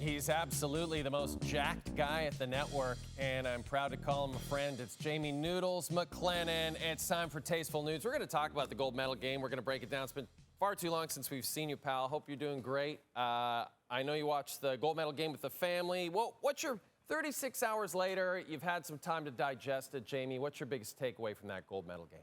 He's absolutely the most jacked guy at the network, and I'm proud to call him a friend. It's Jamie Noodles McLennan. It's time for Tasteful News. We're going to talk about the gold medal game. We're going to break it down. It's been far too long since we've seen you, pal. Hope you're doing great. I know you watched the gold medal game with the family. What's your 36 hours later? You've had some time to digest it, Jamie. What's your biggest takeaway from that gold medal game?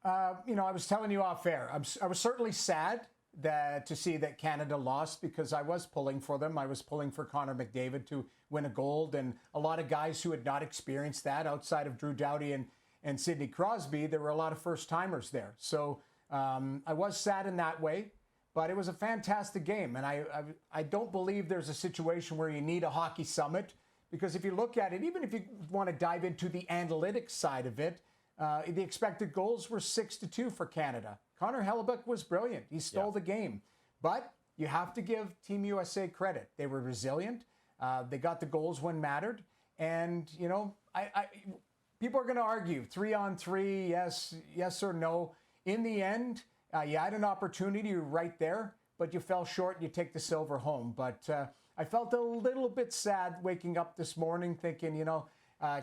I was telling you off air, I was certainly sad to see that Canada lost because I was pulling for them. I was pulling for Connor McDavid to win a gold, and a lot of guys who had not experienced that outside of Drew Doughty and Sidney Crosby. There were a lot of first-timers there. So I was sad in that way, but it was a fantastic game. And I don't believe there's a situation where you need a hockey summit, because if you look at it, even if you want to dive into the analytics side of it, the expected goals were 6-2 for Canada. Connor Hellebuyck was brilliant. He stole the game. But you have to give Team USA credit. They were resilient. They got the goals when mattered. And, people are going to argue 3-on-3, yes or no. In the end, you had an opportunity right there, but you fell short and you take the silver home. But I felt a little bit sad waking up this morning thinking,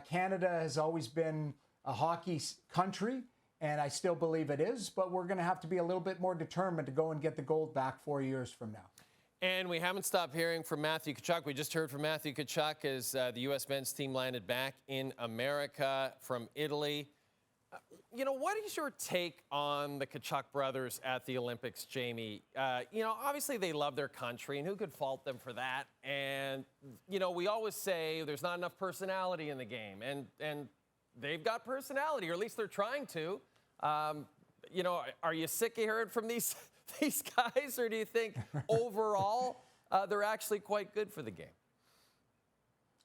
Canada has always been a hockey country, and I still believe it is, but we're going to have to be a little bit more determined to go and get the gold back 4 years from now. And we haven't stopped hearing from Matthew Tkachuk. We just heard from Matthew Tkachuk as the U.S. men's team landed back in America from Italy. What is your take on the Tkachuk brothers at the Olympics, Jamie? Obviously they love their country, and who could fault them for that? And, we always say there's not enough personality in the game, and they've got personality, or at least they're trying to. Are you sick of hearing from these guys, or do you think overall they're actually quite good for the game?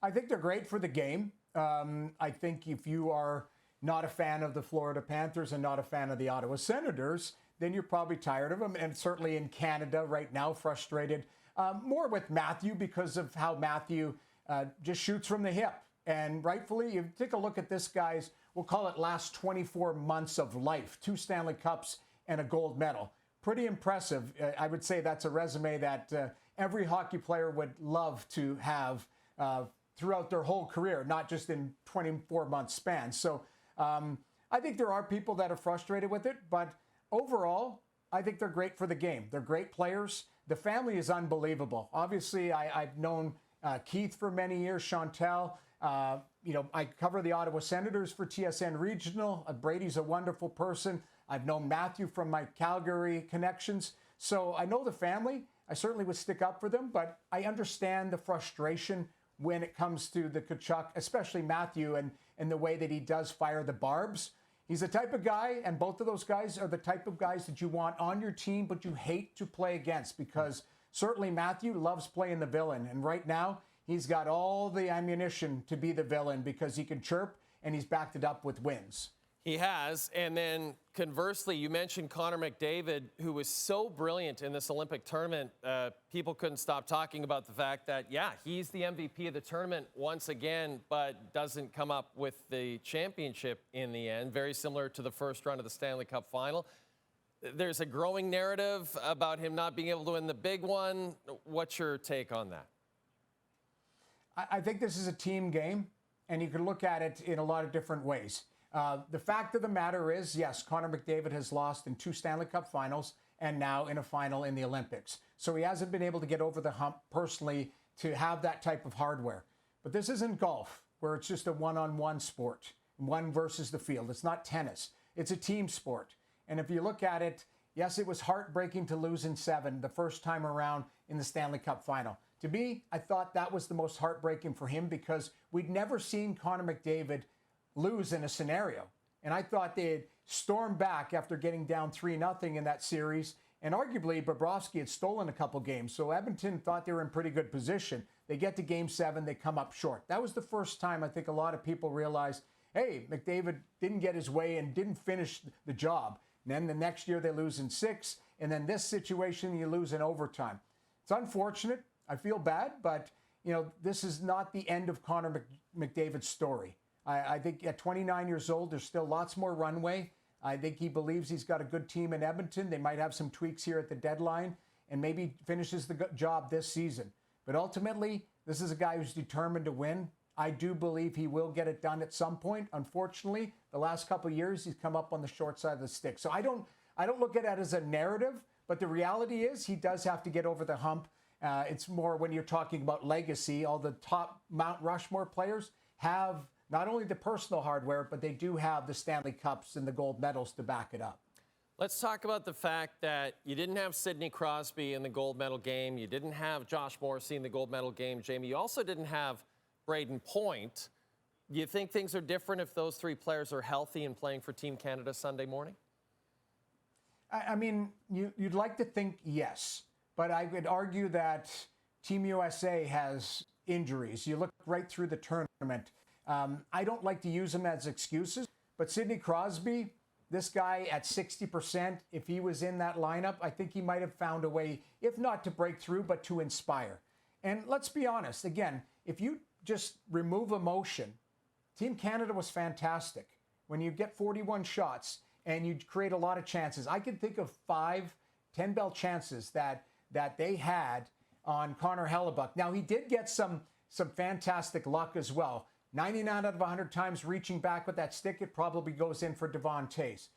I think they're great for the game. I think if you are not a fan of the Florida Panthers and not a fan of the Ottawa Senators, then you're probably tired of them. And certainly in Canada right now, frustrated more with Matthew because of how Matthew just shoots from the hip. And rightfully, you take a look at this guy's, we'll call it last 24 months of life, 2 Stanley Cups and a gold medal. Pretty impressive. I would say that's a resume that every hockey player would love to have throughout their whole career, not just in 24-month spans. So I think there are people that are frustrated with it, but overall, I think they're great for the game. They're great players. The family is unbelievable. Obviously, I've known Keith for many years, Chantel. I cover the Ottawa Senators for TSN Regional. Brady's a wonderful person. I've known Matthew from my Calgary connections. So I know the family. I certainly would stick up for them, but I understand the frustration when it comes to the Tkachuk, especially Matthew, and the way that he does fire the barbs. He's the type of guy, and both of those guys are the type of guys that you want on your team, but you hate to play against, because certainly Matthew loves playing the villain. And right now, he's got all the ammunition to be the villain because he can chirp, and he's backed it up with wins. He has. And then conversely, you mentioned Connor McDavid, who was so brilliant in this Olympic tournament. People couldn't stop talking about the fact that, he's the MVP of the tournament once again, but doesn't come up with the championship in the end. Very similar to the first round of the Stanley Cup final. There's a growing narrative about him not being able to win the big one. What's your take on that? I think this is a team game, and you can look at it in a lot of different ways. The fact of the matter is, yes, Connor McDavid has lost in 2 Stanley Cup finals and now in a final in the Olympics. So he hasn't been able to get over the hump personally to have that type of hardware. But this isn't golf, where it's just a one-on-one sport, one versus the field. It's not tennis. It's a team sport. And if you look at it, yes, it was heartbreaking to lose in 7 the first time around in the Stanley Cup final. To me, I thought that was the most heartbreaking for him because we'd never seen Connor McDavid lose in a scenario. And I thought they'd storm back after getting down 3-0 in that series. And arguably, Bobrovsky had stolen a couple games. So Edmonton thought they were in pretty good position. They get to Game 7, they come up short. That was the first time I think a lot of people realized, hey, McDavid didn't get his way and didn't finish the job. And then the next year they lose in 6. And then this situation, you lose in overtime. It's unfortunate. I feel bad, but this is not the end of Connor McDavid's story. I think at 29 years old, there's still lots more runway. I think he believes he's got a good team in Edmonton. They might have some tweaks here at the deadline, and maybe finishes the job this season. But ultimately, this is a guy who's determined to win. I do believe he will get it done at some point. Unfortunately, the last couple of years, he's come up on the short side of the stick. So I don't look at it as a narrative, but the reality is he does have to get over the hump. It's more when you're talking about legacy. All the top Mount Rushmore players have not only the personal hardware, but they do have the Stanley Cups and the gold medals to back it up. Let's talk about the fact that you didn't have Sidney Crosby in the gold medal game. You didn't have Josh Morrissey in the gold medal game, Jamie. You also didn't have Brayden Point. Do you think things are different if those three players are healthy and playing for Team Canada Sunday morning? I mean, you'd like to think yes, but I would argue that Team USA has injuries. You look right through the tournament. I don't like to use them as excuses, but Sidney Crosby, this guy at 60%, if he was in that lineup, I think he might have found a way, if not to break through, but to inspire. And let's be honest, again, if you just remove emotion, Team Canada was fantastic. When you get 41 shots and you create a lot of chances, I can think of 5 10-bell chances that they had on Connor Hellebuyck. Now, he did get some fantastic luck as well. 99 out of 100 times reaching back with that stick, it probably goes in for Devon Toews.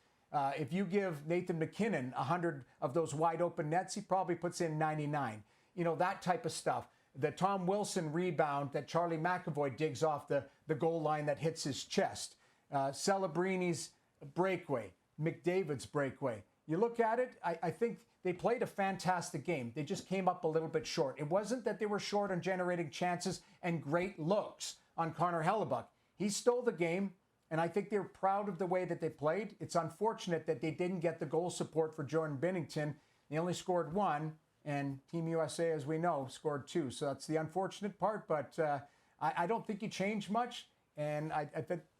If you give Nathan McKinnon 100 of those wide open nets, he probably puts in 99. You know, that type of stuff. The Tom Wilson rebound that Charlie McAvoy digs off the goal line that hits his chest. Celebrini's breakaway. McDavid's breakaway. You look at it, I think they played a fantastic game. They just came up a little bit short. It wasn't that they were short on generating chances and great looks on Connor Hellebuyck. He stole the game, and I think they're proud of the way that they played. It's unfortunate that they didn't get the goal support for Jordan Binnington. They only scored 1, and Team USA, as we know, scored 2. So that's the unfortunate part, but I don't think he changed much, and I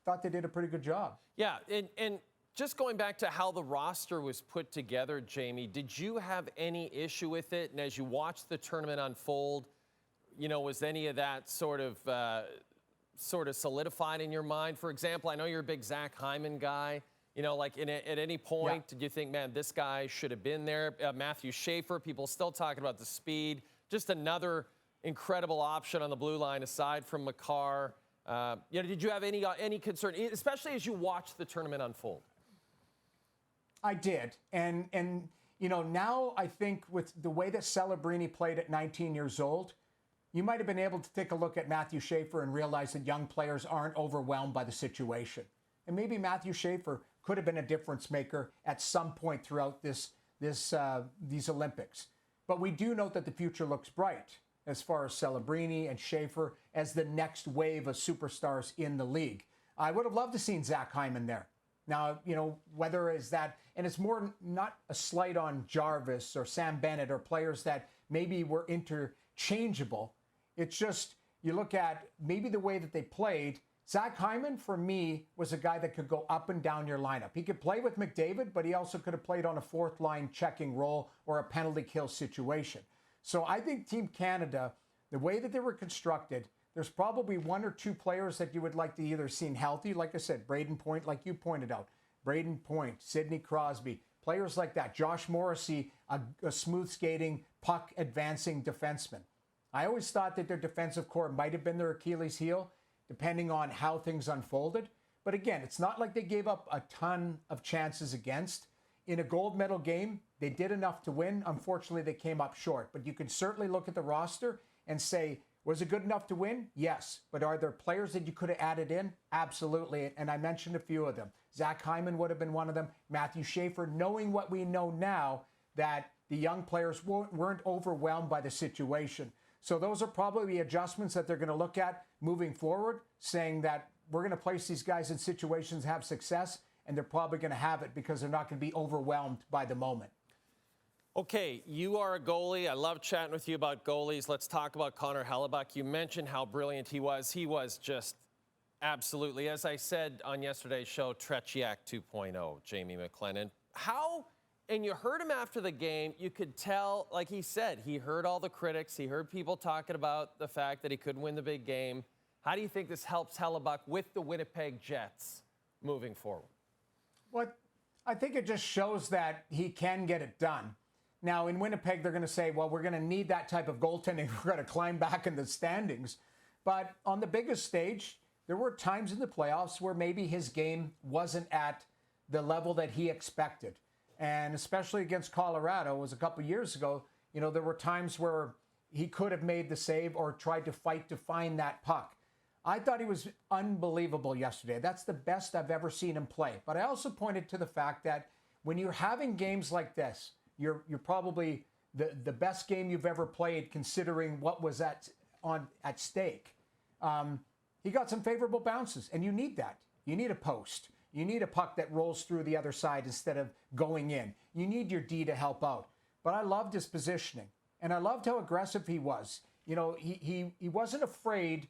thought they did a pretty good job. Yeah, and just going back to how the roster was put together, Jamie, did you have any issue with it? And as you watched the tournament unfold, you know, was any of that sort of solidified in your mind? For example, I know you're a big Zach Hyman guy. You know, like at any point, did you think, man, this guy should have been there? Matthew Schaefer, people still talking about the speed. Just another incredible option on the blue line aside from Makar. You know, did you have any concern, especially as you watched the tournament unfold? I did. And you know, now I think with the way that Celebrini played at 19 years old, you might have been able to take a look at Matthew Schaefer and realize that young players aren't overwhelmed by the situation. And maybe Matthew Schaefer could have been a difference maker at some point throughout these Olympics. But we do note that the future looks bright as far as Celebrini and Schaefer as the next wave of superstars in the league. I would have loved to seen Zach Hyman there. Now, you know, whether is that, and it's more not a slight on Jarvis or Sam Bennett or players that maybe were interchangeable. It's just, you look at maybe the way that they played. Zach Hyman, for me, was a guy that could go up and down your lineup. He could play with McDavid, but he also could have played on a fourth line checking role or a penalty kill situation. So I think Team Canada, the way that they were constructed, there's probably 1 or 2 players that you would like to either see healthy. Like I said, Brayden Point, like you pointed out. Brayden Point, Sidney Crosby, players like that. Josh Morrissey, a smooth skating, puck advancing defenseman. I always thought that their defensive core might have been their Achilles heel, depending on how things unfolded. But again, it's not like they gave up a ton of chances against. In a gold medal game, they did enough to win. Unfortunately, they came up short. But you can certainly look at the roster and say, was it good enough to win? Yes. But are there players that you could have added in? Absolutely. And I mentioned a few of them. Zach Hyman would have been one of them. Matthew Schaefer, knowing what we know now, that the young players weren't overwhelmed by the situation. So those are probably the adjustments that they're going to look at moving forward, saying that we're going to place these guys in situations, have success, and they're probably going to have it because they're not going to be overwhelmed by the moment. Okay, you are a goalie. I love chatting with you about goalies. Let's talk about Connor Hellebuyck. You mentioned how brilliant he was. He was just absolutely, as I said on yesterday's show, Tretiak 2.0, Jamie McLennan. How, and you heard him after the game, you could tell, like he said, he heard all the critics. He heard people talking about the fact that he couldn't win the big game. How do you think this helps Hellebuyck with the Winnipeg Jets moving forward? Well, I think it just shows that he can get it done. Now, in Winnipeg, they're going to say, well, we're going to need that type of goaltending. We're going to climb back in the standings. But on the biggest stage, there were times in the playoffs where maybe his game wasn't at the level that he expected. And especially against Colorado, it was a couple years ago, there were times where he could have made the save or tried to fight to find that puck. I thought he was unbelievable yesterday. That's the best I've ever seen him play. But I also pointed to the fact that when you're having games like this, you're probably the best game you've ever played considering what was at stake. He got some favorable bounces, and you need that. You need a post. You need a puck that rolls through the other side instead of going in. You need your D to help out. But I loved his positioning, and I loved how aggressive he was. He wasn't afraid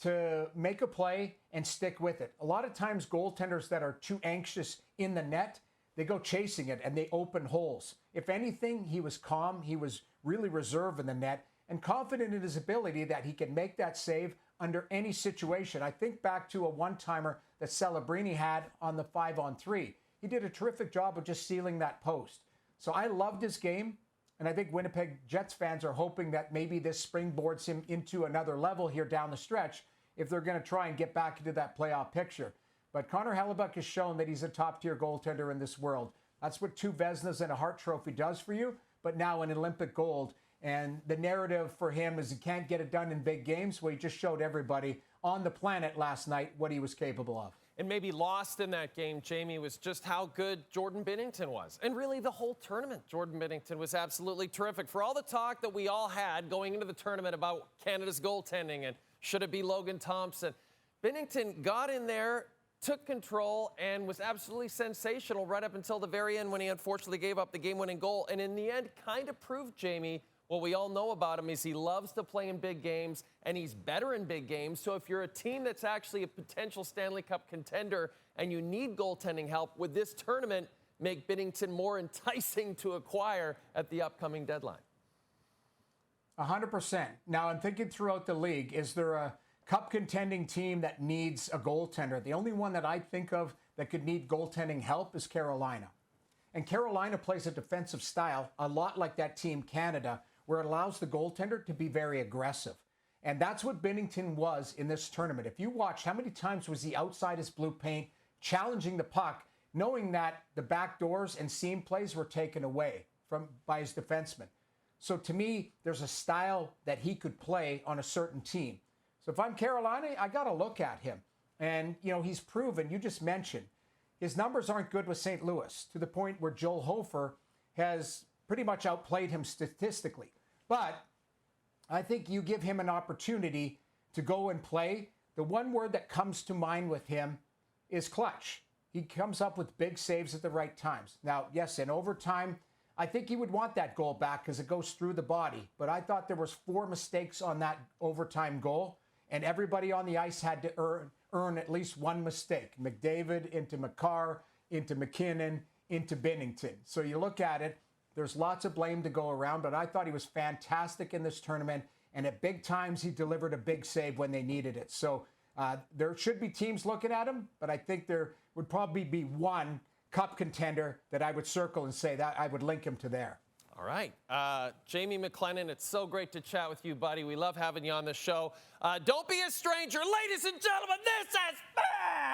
to make a play and stick with it. A lot of times goaltenders that are too anxious in the net, they go chasing it and they open holes. If anything, he was calm. He was really reserved in the net and confident in his ability that he could make that save under any situation. I think back to a one-timer that Celebrini had on the 5-on-3. He did a terrific job of just sealing that post. So I loved his game, and I think Winnipeg Jets fans are hoping that maybe this springboards him into another level here down the stretch if they're going to try and get back into that playoff picture. But Connor Hellebuyck has shown that he's a top-tier goaltender in this world. That's what 2 Vezinas and a Hart Trophy does for you, but now an Olympic gold. And the narrative for him is he can't get it done in big games. Well, he just showed everybody on the planet last night what he was capable of. And maybe lost in that game, Jamie, was just how good Jordan Binnington was. And really the whole tournament, Jordan Binnington was absolutely terrific. For all the talk that we all had going into the tournament about Canada's goaltending and should it be Logan Thompson, Binnington got in there, took control, and was absolutely sensational right up until the very end when he unfortunately gave up the game-winning goal. And in the end, kind of proved, Jamie, what we all know about him is he loves to play in big games, and he's better in big games. So if you're a team that's actually a potential Stanley Cup contender and you need goaltending help, would this tournament make Binnington more enticing to acquire at the upcoming deadline? 100%. Now, I'm thinking throughout the league, is there a cup contending team that needs a goaltender? The only one that I think of that could need goaltending help is Carolina. And Carolina plays a defensive style a lot like that team Canada, where it allows the goaltender to be very aggressive. And that's what Bennington was in this tournament. If you watch, how many times was he outside his blue paint, challenging the puck, knowing that the back doors and seam plays were taken away by his defenseman. So to me, there's a style that he could play on a certain team. So if I'm Carolina, I got to look at him. And, he's proven, you just mentioned, his numbers aren't good with St. Louis, to the point where Joel Hofer has pretty much outplayed him statistically. But I think you give him an opportunity to go and play. The one word that comes to mind with him is clutch. He comes up with big saves at the right times. Now, yes, in overtime, I think he would want that goal back because it goes through the body. But I thought there was 4 mistakes on that overtime goal, and everybody on the ice had to earn at least 1 mistake. McDavid into McCarr, into McKinnon, into Bennington. So you look at it, there's lots of blame to go around, but I thought he was fantastic in this tournament, and at big times he delivered a big save when they needed it. So there should be teams looking at him, but I think there would probably be one cup contender that I would circle and say that I would link him to there. All right. Jamie McLennan, it's so great to chat with you, buddy. We love having you on the show. Don't be a stranger. Ladies and gentlemen, this has been